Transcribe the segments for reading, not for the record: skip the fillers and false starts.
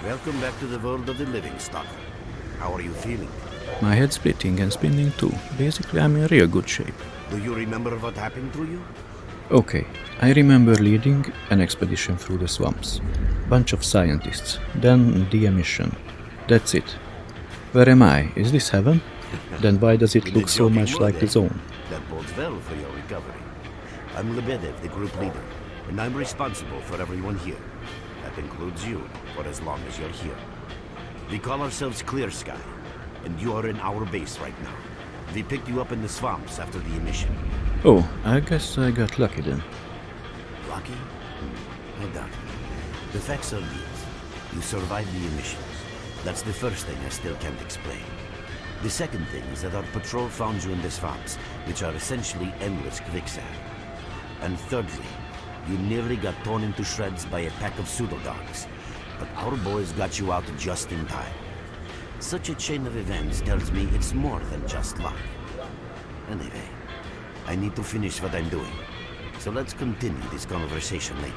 Welcome back to the world of the living, Stalker. How are you feeling? My head's splitting and spinning too. Basically, I'm in real good shape. Do you remember what happened to you? Okay, I remember leading an expedition through the swamps. Bunch of scientists. Then the emission. That's it. Where am I? Is this heaven? Then why does it look so much like the zone? That bodes well for your recovery. I'm Lebedev, the group leader, and I'm responsible for everyone here. That includes you, for as long as you're here. We call ourselves S.T.A.L.K.E.R, and you are in our base right now. We picked you up in the swamps after the emission. Oh, I guess I got lucky then. Lucky? I doubt it. The facts are these. You survived the emissions. That's the first thing I still can't explain. The second thing is that our patrol found you in the swamps, which are essentially endless quicksand. And thirdly, you nearly got torn into shreds by a pack of pseudo-dogs. But our boys got you out just in time. Such a chain of events tells me it's more than just luck. Anyway, I need to finish what I'm doing. So let's continue this conversation later.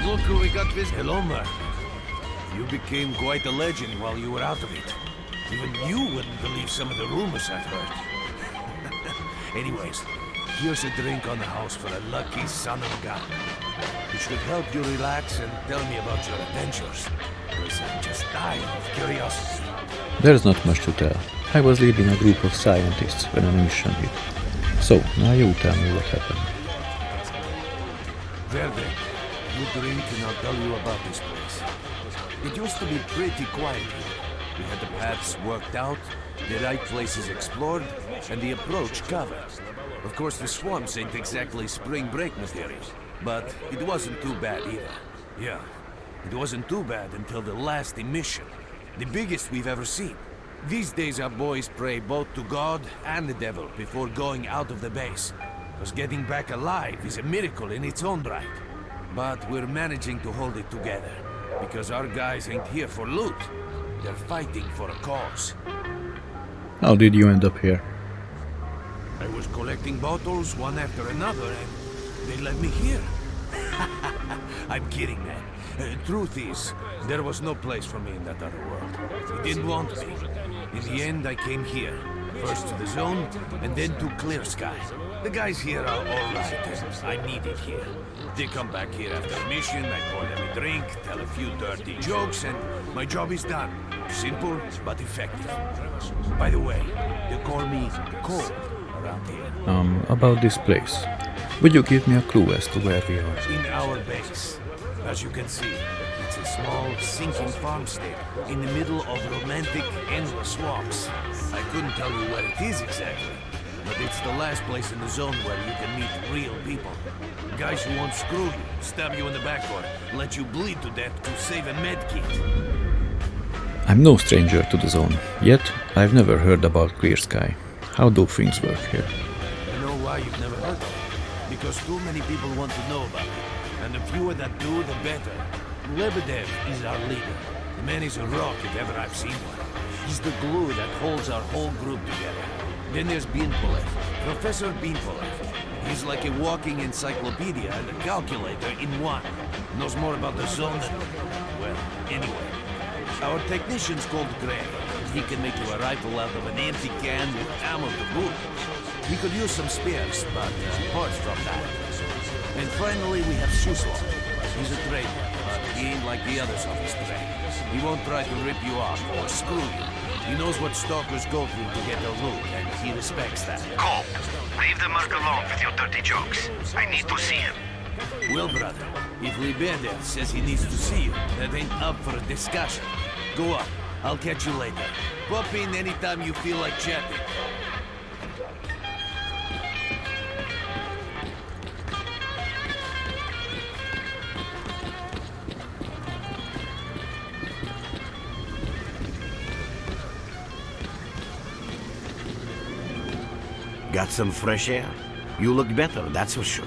Look who we got this. Hello, Mark. You became quite a legend while you were out of it. Even you wouldn't believe some of the rumors I've heard. Anyways, here's a drink on the house for a lucky son of a gun. It should help you relax and tell me about your adventures. Because I'm just dying of curiosity. There's not much to tell. I was leading a group of scientists when an emission hit. So, now you tell me what happened. There then. You drink and I'll tell you about this place. It used to be pretty quiet here. We had the paths worked out, the right places explored, and the approach covered. Of course, the swamps ain't exactly spring break material, but it wasn't too bad either. Yeah, it wasn't too bad until the last emission. The biggest we've ever seen. These days our boys pray both to God and the devil before going out of the base. Because getting back alive is a miracle in its own right. But we're managing to hold it together, because our guys ain't here for loot. They're fighting for a cause. How did you end up here? I was collecting bottles one after another, and they led me here. I'm kidding, man. Truth is, there was no place for me in that other world. They didn't want me. In the end, I came here. First to the zone, and then to S.T.A.L.K.E.R. The guys here are alright, and I need it here. They come back here after a mission, I pour them a drink, tell a few dirty jokes, and my job is done. Simple, but effective. By the way, they call me Cold around here. About this place. Would you give me a clue as to where we are? In our base. As you can see, it's a small, sinking farmstead in the middle of romantic, endless swamps. I couldn't tell you where it is exactly, but it's the last place in the zone where you can meet real people. Guys who won't screw you, stab you in the back, or let you bleed to death to save a med kit. I'm no stranger to the zone, yet I've never heard about S.T.A.L.K.E.R. How do things work here? You know why you've never heard of it? Because too many people want to know about it. And the fewer that do, the better. Lebedev is our leader. The man is a rock if ever I've seen one. He's the glue that holds our whole group together. Then there's Beanpolev, Professor Beanpolev. He's like a walking encyclopedia and a calculator in one. Knows more about the zone than... Well, anyway. Our technician's called Gray. He can make you a rifle out of an empty can with ammo to boot. We could use some spares, but apart from that... And finally, we have Suslav. He's a trader, but he ain't like the others of his trade. He won't try to rip you off or screw you. He knows what stalkers go through to get their loot, and he respects that. Cole, leave the merc alone with your dirty jokes. I need to see him. Well, brother, if Lebedev says he needs to see you, that ain't up for a discussion. Go up. I'll catch you later. Pop in anytime you feel like chatting. Got some fresh air? You look better, that's for sure.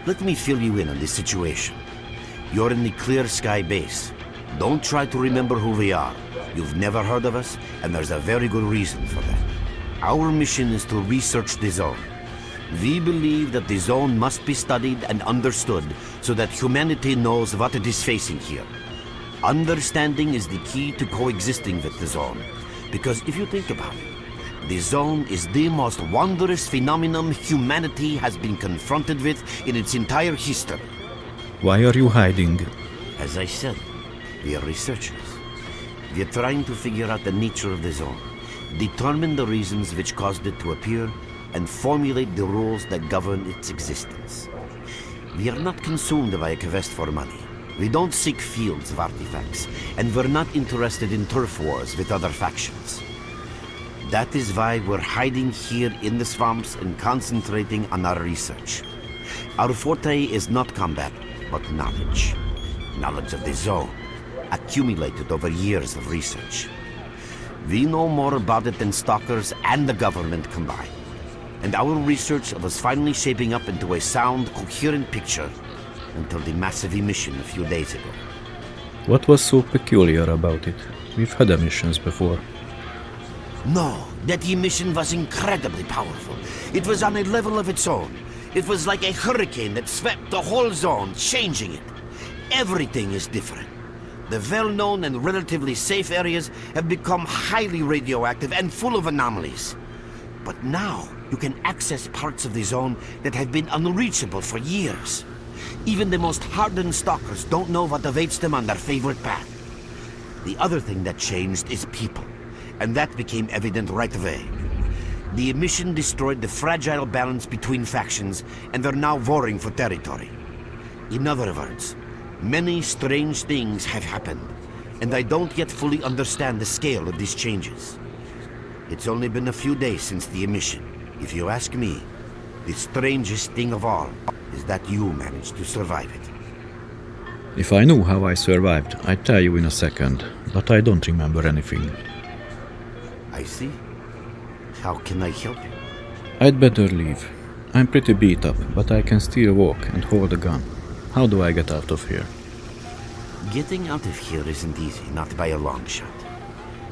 Let me fill you in on this situation. You're in the Clear Sky base. Don't try to remember who we are. You've never heard of us, and there's a very good reason for that. Our mission is to research the zone. We believe that the zone must be studied and understood so that humanity knows what it is facing here. Understanding is the key to coexisting with the zone. Because if you think about it, the zone is the most wondrous phenomenon humanity has been confronted with in its entire history. Why are you hiding? As I said, we are researchers. We are trying to figure out the nature of the zone, determine the reasons which caused it to appear, and formulate the rules that govern its existence. We are not consumed by a quest for money. We don't seek fields of artifacts, and we're not interested in turf wars with other factions. That is why we're hiding here in the swamps and concentrating on our research. Our forte is not combat, but knowledge. Knowledge of the zone, accumulated over years of research. We know more about it than stalkers and the government combined. And our research was finally shaping up into a sound, coherent picture until the massive emission a few days ago. What was so peculiar about it? We've had emissions before. No, that emission was incredibly powerful. It was on a level of its own. It was like a hurricane that swept the whole zone, changing it. Everything is different. The well-known and relatively safe areas have become highly radioactive and full of anomalies. But now, you can access parts of the zone that have been unreachable for years. Even the most hardened stalkers don't know what awaits them on their favorite path. The other thing that changed is people. And that became evident right away. The emission destroyed the fragile balance between factions, and they're now warring for territory. In other words, many strange things have happened, and I don't yet fully understand the scale of these changes. It's only been a few days since the emission. If you ask me, the strangest thing of all is that you managed to survive it. If I knew how I survived, I'd tell you in a second, but I don't remember anything. I see. How can I help you? I'd better leave. I'm pretty beat up, but I can still walk and hold a gun. How do I get out of here? Getting out of here isn't easy, not by a long shot.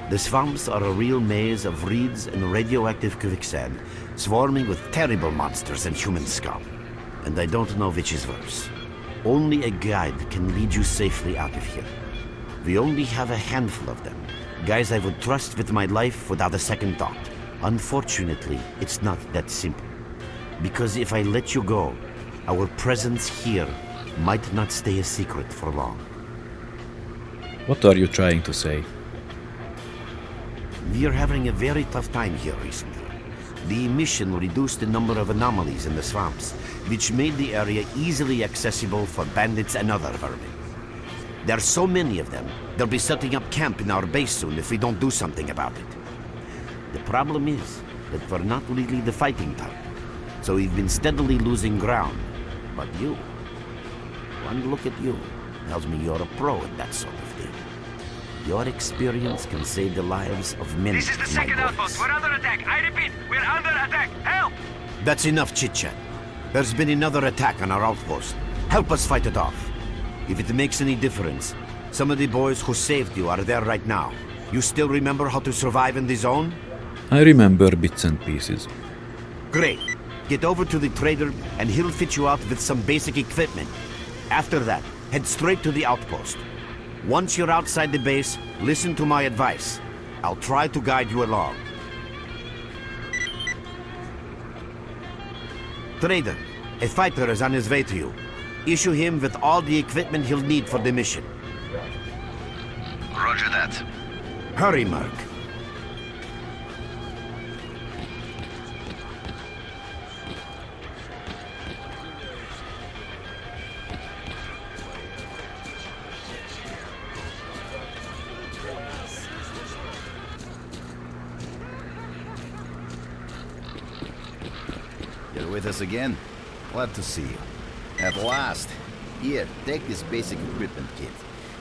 The swamps are a real maze of reeds and radioactive quicksand, swarming with terrible monsters and human scum. And I don't know which is worse. Only a guide can lead you safely out of here. We only have a handful of them. Guys I would trust with my life without a second thought. Unfortunately, it's not that simple. Because if I let you go, our presence here might not stay a secret for long. What are you trying to say? We are having a very tough time here recently. The emission reduced the number of anomalies in the swamps, which made the area easily accessible for bandits and other vermin. There are so many of them, they'll be setting up camp in our base soon if we don't do something about it. The problem is that we're not really the fighting type, so we've been steadily losing ground. But you, one look at you, tells me you're a pro at that sort of thing. Your experience can save the lives of many. This is the second outpost. We're under attack. I repeat, we're under attack. Help! That's enough chit-chat. There's been another attack on our outpost. Help us fight it off. If it makes any difference, some of the boys who saved you are there right now. You still remember how to survive in the zone? I remember bits and pieces. Great. Get over to the trader and he'll fit you out with some basic equipment. After that, Head straight to the outpost. Once you're outside the base, listen to my advice. I'll try to guide you along. Trader, a fighter is on his way to you. Issue him with all the equipment he'll need for the mission. Roger that. Hurry, Merc. You're with us again? Glad to see you. At last. Here, take this basic equipment kit.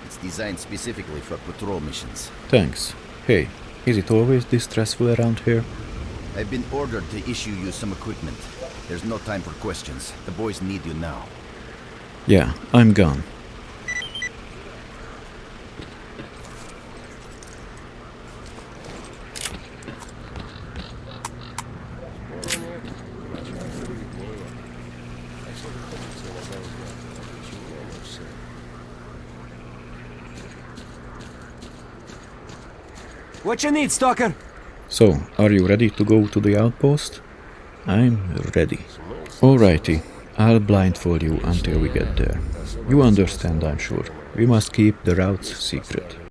It's designed specifically for patrol missions. Thanks. Hey, is it always this stressful around here? I've been ordered to issue you some equipment. There's no time for questions. The boys need you now. Yeah, I'm gone. What you need, Stalker? So, are you ready to go to the outpost? I'm ready. Alrighty, I'll blindfold you until we get there. You understand, I'm sure. We must keep the routes secret.